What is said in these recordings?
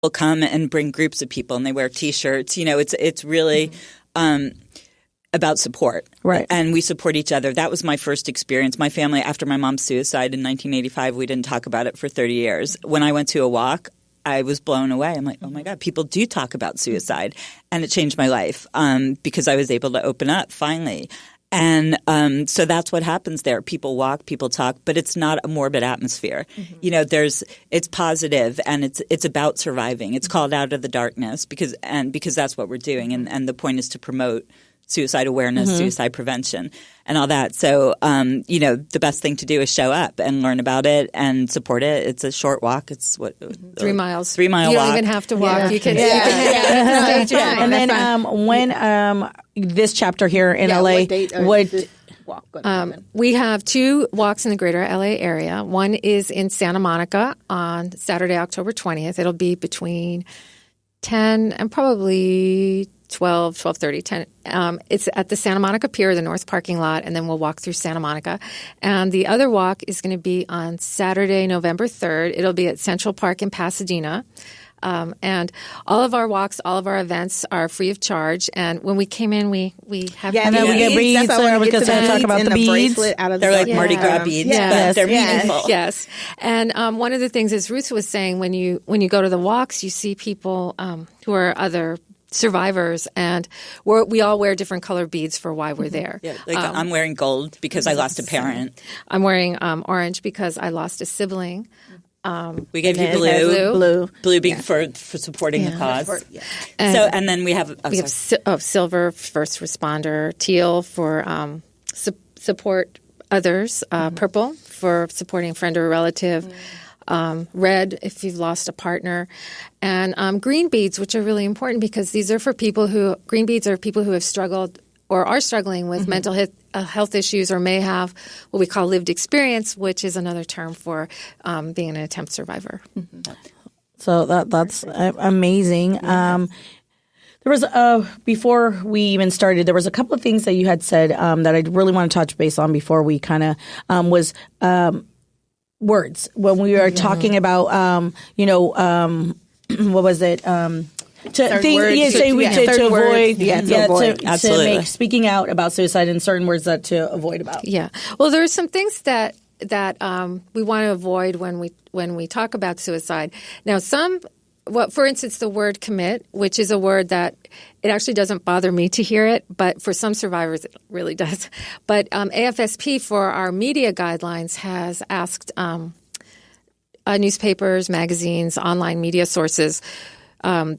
will come and bring groups of people and they wear T-shirts. It's really about support. Right. And we support each other. That was my first experience. My family, after my mom's suicide in 1985, we didn't talk about it for 30 years. When I went to a walk, I was blown away. I'm like, oh my God, people do talk about suicide. And it changed my life because I was able to open up finally. And so that's what happens there. People walk, people talk, but it's not a morbid atmosphere. It's positive and it's about surviving. It's called Out of the Darkness because that's what we're doing. And the point is to promote suicide awareness, suicide prevention, and all that. So, the best thing to do is show up and learn about it and support it. It's a short walk. It's 3 miles. 3 mile walk. You don't even have to walk. Yeah. You can. And then when this chapter here in LA, we have 2 walks in the greater LA area. One is in Santa Monica on Saturday, October 20th. It'll be between 10 and probably 12:30, 10. It's at the Santa Monica Pier, the north parking lot, and then we'll walk through Santa Monica. And the other walk is going to be on Saturday, November 3rd. It'll be at Central Park in Pasadena. And all of our walks, all of our events are free of charge. And when we came in, we have and then we get beads. So I was going to talk about the beads. They're like Mardi Gras beads, but they're meaningful. Yes. And one of the things, as Ruth was saying, when you go to the walks, you see people who are other survivors, and we all wear different color beads for why we're there. Yeah, I'm wearing gold because I lost a parent. I'm wearing orange because I lost a sibling. We gave you blue being for supporting the cause. And then we have silver, first responder, teal for support others, purple for supporting a friend or a relative. Red if you've lost a partner, and green beads, which are really important because these are for people green beads are people who have struggled or are struggling with mental health issues or may have what we call lived experience, which is another term for being an attempt survivor. So that's amazing. There was before we even started, there was a couple of things that you had said that I really want to touch base on before we kind of was words when we are talking about what was it to avoid speaking out about suicide and certain words that to avoid about. Well, there are some things that we want to avoid when we talk about suicide. Now for instance, the word commit, which is a word that it actually doesn't bother me to hear it, but for some survivors it really does. But AFSP, for our media guidelines, has asked newspapers, magazines, online media sources, and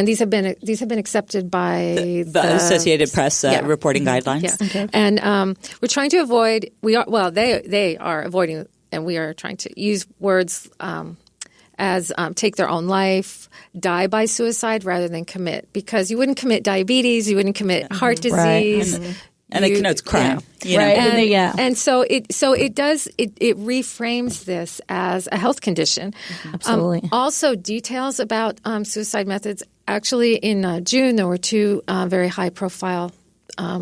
these have been accepted by the Associated Press reporting guidelines. Yeah. Okay. And we're trying to avoid. They are avoiding, and we are trying to use words as take their own life, die by suicide rather than commit, because you wouldn't commit diabetes, you wouldn't commit heart disease. Right. And it connotes crime. Right. And so it reframes this as a health condition. Absolutely. Also, details about suicide methods. Actually, in June, there were 2 very high-profile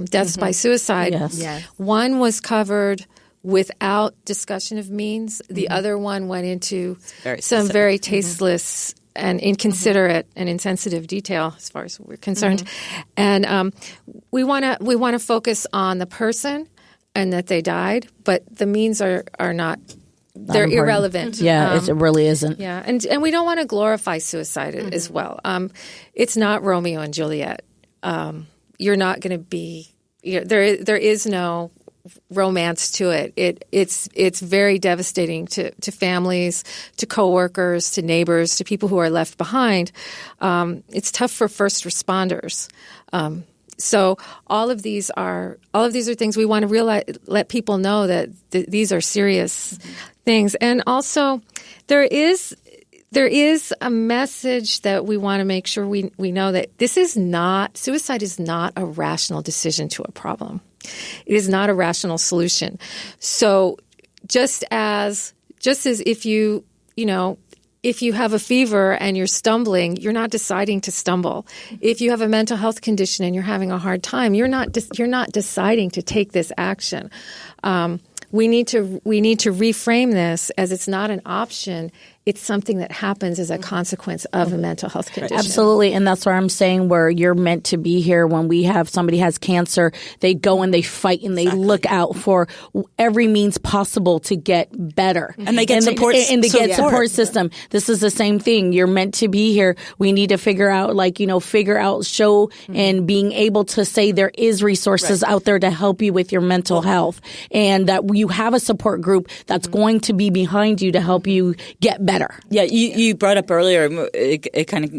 deaths by suicide. Yes. One was covered without discussion of means. The other one went into some very tasteless and inconsiderate and insensitive detail, as far as we're concerned. And we want to focus on the person and that they died, but the means are not. They're irrelevant. Yeah, it really isn't. Yeah, and we don't want to glorify suicide as well. It's not Romeo and Juliet. You're not going to be. There is no romance to it. It's very devastating to families, to coworkers, to neighbors, to people who are left behind. It's tough for first responders. So all of these are things we want to let people know that these are serious things. And also, there is a message that we want to make sure we know that suicide is not a rational decision to a problem. It is not a rational solution. So just as if you have a fever and you're stumbling, you're not deciding to stumble. If you have a mental health condition and you're having a hard time, you're not deciding to take this action. We need to reframe this as it's not an option. it's something that happens as a consequence of a mental health condition. Absolutely. And that's where I'm saying where you're meant to be here. When we have somebody has cancer, they go and they fight and they look out for every means possible to get better. And they get support. And they get support system. This is the same thing. You're meant to be here. We need to figure out, show and being able to say there is resources out there to help you with your mental health, and that you have a support group that's going to be behind you to help you get better. Yeah, you brought up earlier, it kind of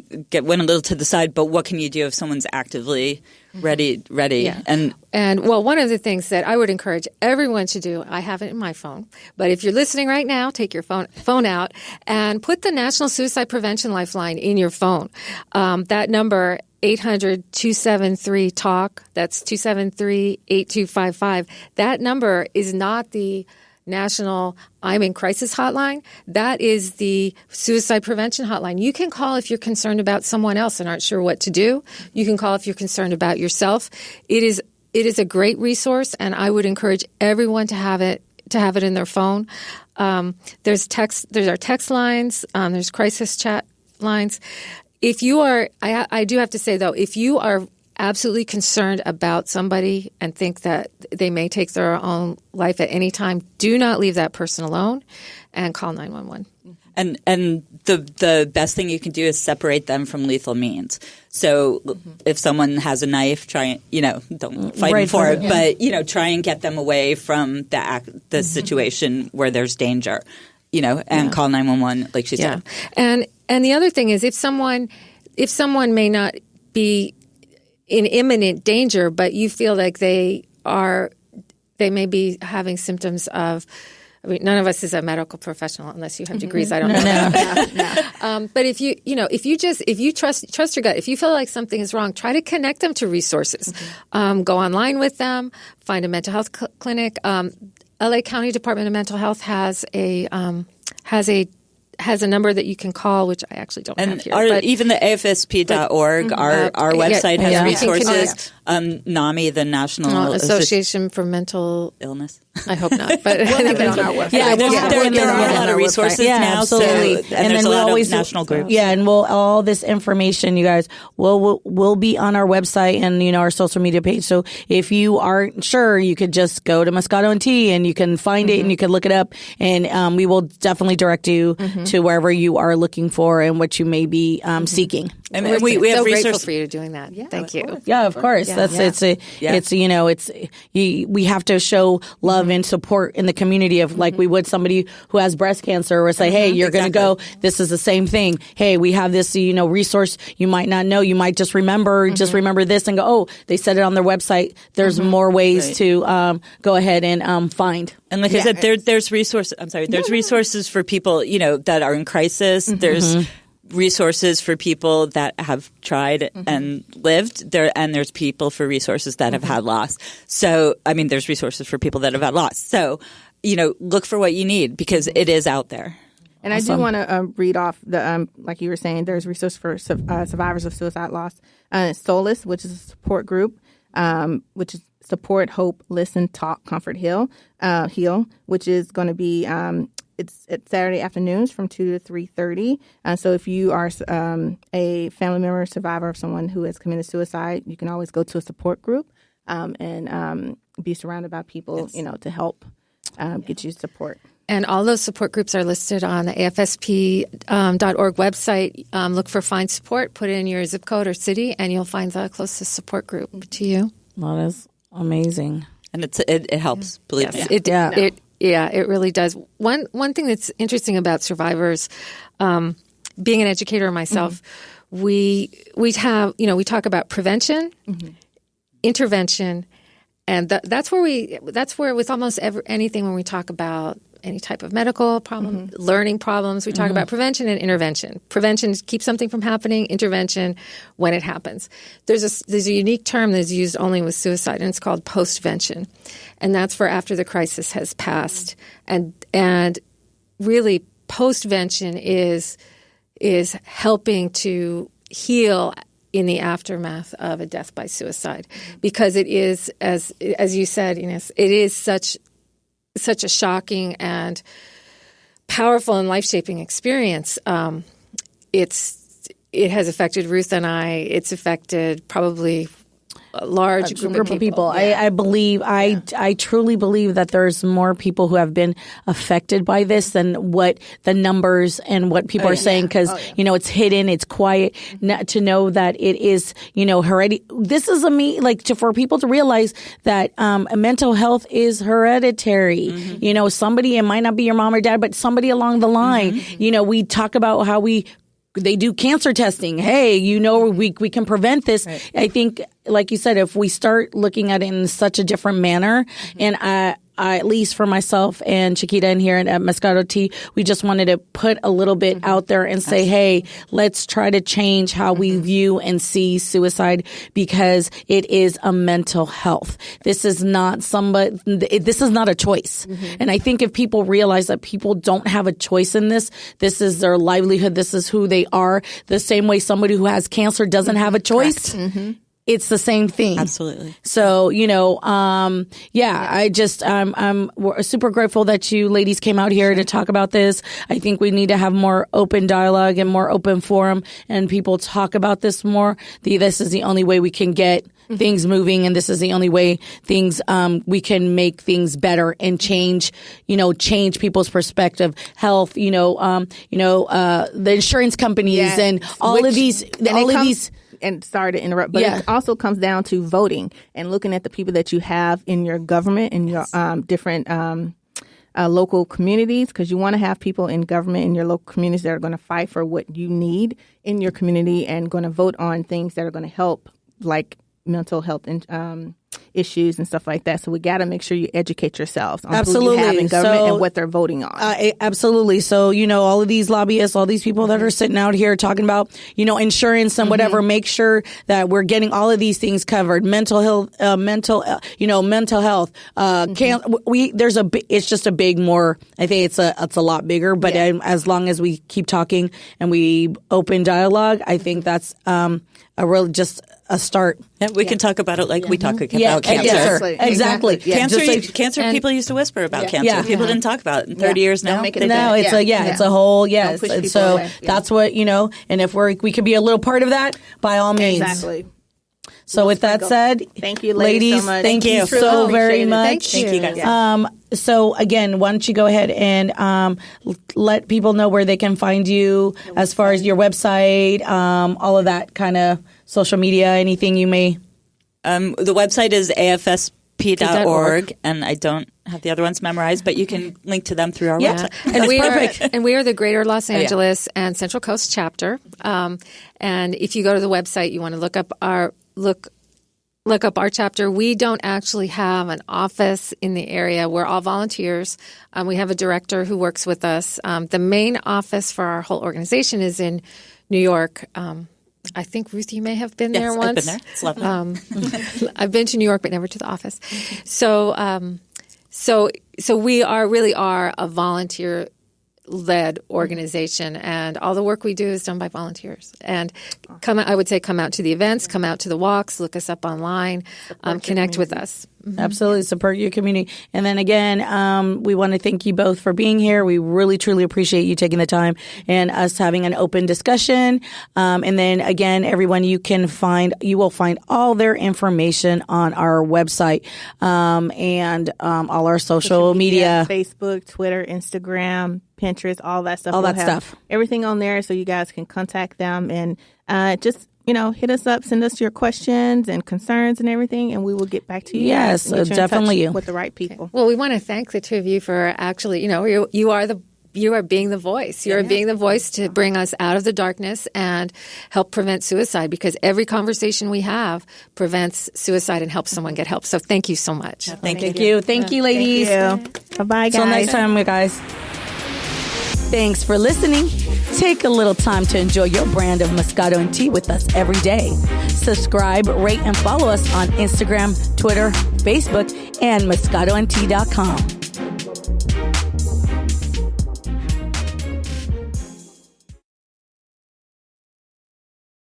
went a little to the side, but what can you do if someone's actively ready? Yeah. And one of the things that I would encourage everyone to do, I have it in my phone, but if you're listening right now, take your phone out and put the National Suicide Prevention Lifeline in your phone. That number, 800-273-TALK, that's 273-8255. That number is not the National I'm in Crisis hotline. That is the suicide prevention hotline. You can call if you're concerned about someone else and aren't sure what to do. You can call if you're concerned about yourself. It is a great resource, and I would encourage everyone to have it in their phone. There's our text lines. There's crisis chat lines. If you are, I do have to say though, if you are absolutely concerned about somebody and think that they may take their own life at any time, do not leave that person alone and call 911. And the best thing you can do is separate them from lethal means. So if someone has a knife, don't fight them for it, but try and get them away from the situation where there's danger, and call 911 like she said. And the other thing is if someone may not be in imminent danger, but you feel like they may be having symptoms of, none of us is a medical professional unless you have degrees. I don't know. No. But if you trust your gut, if you feel like something is wrong, try to connect them to resources. Go online with them, find a mental health clinic. LA County Department of Mental Health has a number that you can call, which I actually don't have here. Even the AFSP.org, our website has resources. NAMI, the National Association for Mental Illness. I hope not, but I think it's on our website. Yeah, there are a lot of resources now. Absolutely. So, and there's a lot of national groups. Yeah, and all this information, you guys, will be on our website and our social media page. So if you aren't sure, you could just go to Moscato and Tea and you can find it and you can look it up, and we will definitely direct you to wherever you are looking for and what you may be seeking. And we have so grateful for you doing that. Yeah, thank you. Yeah, of course. We have to show love and support in the community of like we would somebody who has breast cancer, or say, hey, you're going to go. This is the same thing. Hey, we have this resource you might not know. You might just remember this and go, oh, they said it on their website. There's more ways to go ahead and find. And like I said, there's resources. I'm sorry. There's resources for people that are in crisis. There's resources for people that have tried and lived there, and there's people for resources that have had loss. So, there's resources for people that have had loss. So, look for what you need because it is out there. And awesome. I do want to read off the, like you were saying, there's resources for survivors of suicide loss. Solace, which is a support group, which is Support, Hope, Listen, Talk, Comfort, Heal, which is going to be it's Saturday afternoons from 2 to 3:30. So if you are a family member, survivor of someone who has committed suicide, you can always go to a support group and be surrounded by people, to help get you support. And all those support groups are listed on the AFSP.org website. Look for Find Support, put in your zip code or city, and you'll find the closest support group to you. That is amazing. And it helps, believe me. It really does. One thing that's interesting about survivors, being an educator myself, we have, we talk about prevention, intervention, and that's where with almost anything when we talk about any type of medical problem, learning problems, we talk about prevention and intervention. Prevention keeps something from happening. Intervention, when it happens. There's a unique term that's used only with suicide, and it's called postvention, and that's for after the crisis has passed. And really, postvention is helping to heal in the aftermath of a death by suicide, because it is, as you said, Ines, it is such a shocking and powerful and life-shaping experience. It has affected Ruth and I. It's affected probably a large group of people. I believe, I truly believe that there's more people who have been affected by this than what the numbers and what people are saying, because, it's hidden, it's quiet. To know that it is, hereditary. This is for people to realize that mental health is hereditary. Mm-hmm. Somebody, it might not be your mom or dad, but somebody along the line. Mm-hmm. We talk about how they do cancer testing. Hey, we can prevent this. Right. I think, like you said, if we start looking at it in such a different manner, and I, at least for myself and Chiquita in here at Moscato Tea, we just wanted to put a little bit out there and say, hey, let's try to change how we view and see suicide, because it is a mental health. This is not this is not a choice. And I think if people realize that people don't have a choice in this is their livelihood. This is who they are. The same way somebody who has cancer doesn't have a choice. It's the same thing. Absolutely. So, I'm super grateful that you ladies came out here to talk about this. I think we need to have more open dialogue and more open forum, and people talk about this more. This is the only way we can get things moving, and this is the only way we can make things better and change people's perspective, health, the insurance companies and all of these. And sorry to interrupt, but it also comes down to voting and looking at the people that you have in your government and your different local communities, because you want to have people in government in your local communities that are going to fight for what you need in your community and going to vote on things that are going to help, like mental health and issues and stuff like that. So we got to make sure you educate yourselves on who you have in government and what they're voting on. Absolutely. So, all of these lobbyists, all these people that are sitting out here talking about, insurance and whatever, make sure that we're getting all of these things covered. Mental health, mental health. It's just a big more, I think it's a lot bigger, but as long as we keep talking and we open dialogue, I think that's just a start. Yeah, we can talk about it like we talk about cancer. Exactly. Cancer. People used to whisper about cancer. People didn't talk about it. In 30 years now, it's a whole So that's what And if we could be a little part of that, by all means. Exactly. So with that said, thank you, ladies, so much. Thank you so very much. Thank you guys. So again, why don't you go ahead and let people know where they can find you as far as your website, all of that kind of social media, anything you may. The website is afsp.org, and I don't have the other ones memorized, but you can link to them through our website. And we are the Greater Los Angeles and Central Coast chapter. And if you go to the website, you want to look up our chapter. We don't actually have an office in the area. We're all volunteers. We have a director who works with us. The main office for our whole organization is in New York. I think, Ruth, you may have been there once. I've been there. It's lovely. I've been to New York, but never to the office. So we really are a volunteer-led organization, and all the work we do is done by volunteers. And come out to the events, come out to the walks, look us up online, connect with us. Absolutely. Support your community. And then again, we want to thank you both for being here. We really, truly appreciate you taking the time and us having an open discussion. And then again, everyone, you will find all their information on our website, and all our social media. Facebook, Twitter, Instagram, Pinterest, all that stuff. All that stuff. Everything on there, so you guys can contact them and just hit us up, send us your questions and concerns and everything, and we will get back to you. Yes, definitely. With the right people. Okay. Well, we want to thank the two of you for actually, you are being the voice. You're being the voice to bring us out of the darkness and help prevent suicide, because every conversation we have prevents suicide and helps someone get help. So thank you so much. Thank you. Thank you, ladies. Thank you. Bye-bye, guys. Till next time, guys. Thanks for listening. Take a little time to enjoy your brand of Moscato and Tea with us every day. Subscribe, rate, and follow us on Instagram, Twitter, Facebook, and MoscatoandTea.com.